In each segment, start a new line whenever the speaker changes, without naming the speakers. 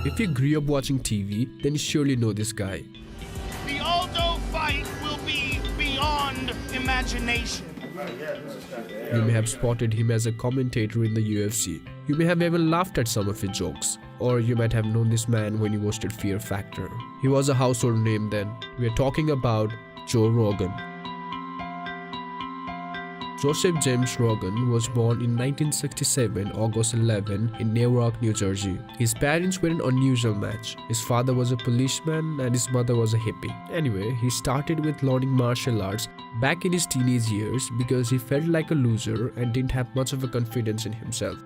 If you grew up watching TV, then you surely know this guy.
The Aldo fight will be beyond imagination.
You may have spotted him as a commentator in the UFC. You may have even laughed at some of his jokes. Or you might have known this man when he hosted Fear Factor. He was a household name then. We are talking about Joe Rogan. Joseph James Rogan was born in 1967, August 11, in Newark, New Jersey. His parents were an unusual match. His father was a policeman and his mother was a hippie. Anyway, he started with learning martial arts back in his teenage years because he felt like a loser and didn't have much of a confidence in himself.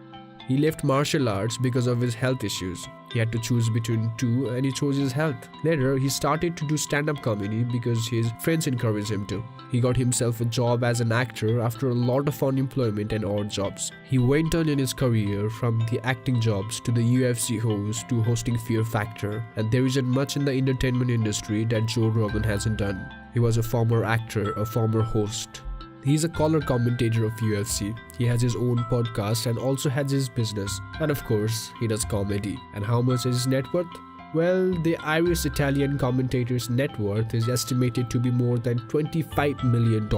He left martial arts because of his health issues. He had to choose between two and he chose his health. Later, he started to do stand-up comedy because his friends encouraged him to. He got himself a job as an actor after a lot of unemployment and odd jobs. He went on in his career from the acting jobs to the UFC host to hosting Fear Factor, and there isn't much in the entertainment industry that Joe Rogan hasn't done. He was a former actor, a former host. He's a color commentator of UFC. He has his own podcast and also has his business. And of course, he does comedy. And how much is his net worth? Well, the Irish-Italian commentator's net worth is estimated to be more than $25 million.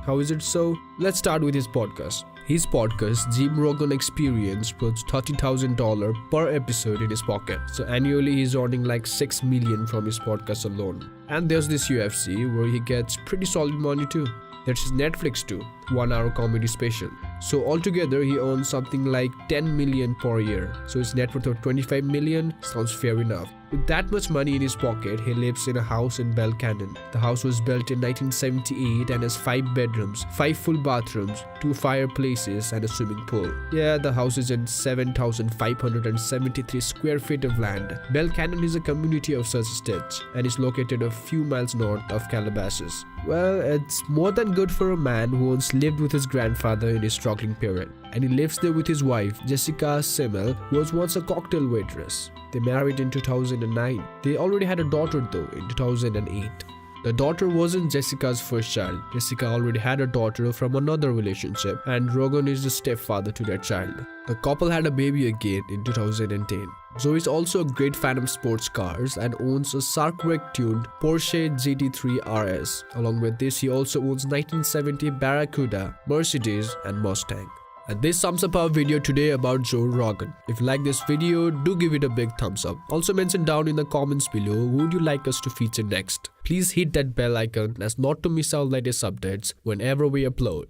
How is it so? Let's start with his podcast. His podcast, Jim Rogan Experience, puts $30,000 per episode in his pocket. So annually he's earning like $6 million from his podcast alone. And there's this UFC where he gets pretty solid money too. That's his Netflix too, 1-hour comedy special. So altogether he earns something like $10 million per year. So his net worth of $25 million sounds fair enough. With that much money in his pocket, he lives in a house in Bell Canyon. The house was built in 1978 and has 5 bedrooms, 5 full bathrooms, 2 fireplaces and a swimming pool. Yeah, the house is in 7,573 square feet of land. Bell Canyon is a community of such estates and is located a few miles north of Calabasas. Well, it's more than good for a man who once lived with his grandfather in his struggling period. And he lives there with his wife, Jessica Simmel, who was once a cocktail waitress. They married in 2009. They already had a daughter though in 2008. The daughter wasn't Jessica's first child. Jessica already had a daughter from another relationship and Rogan is the stepfather to that child. The couple had a baby again in 2010. Joe is also a great fan of sports cars and owns a Sarkwreck-tuned Porsche GT3 RS. Along with this, he also owns 1970 Barracuda, Mercedes and Mustang. And this sums up our video today about Joe Rogan. If you like this video, do give it a big thumbs up. Also mention down in the comments below who would you like us to feature next. Please hit that bell icon as not to miss our latest updates whenever we upload.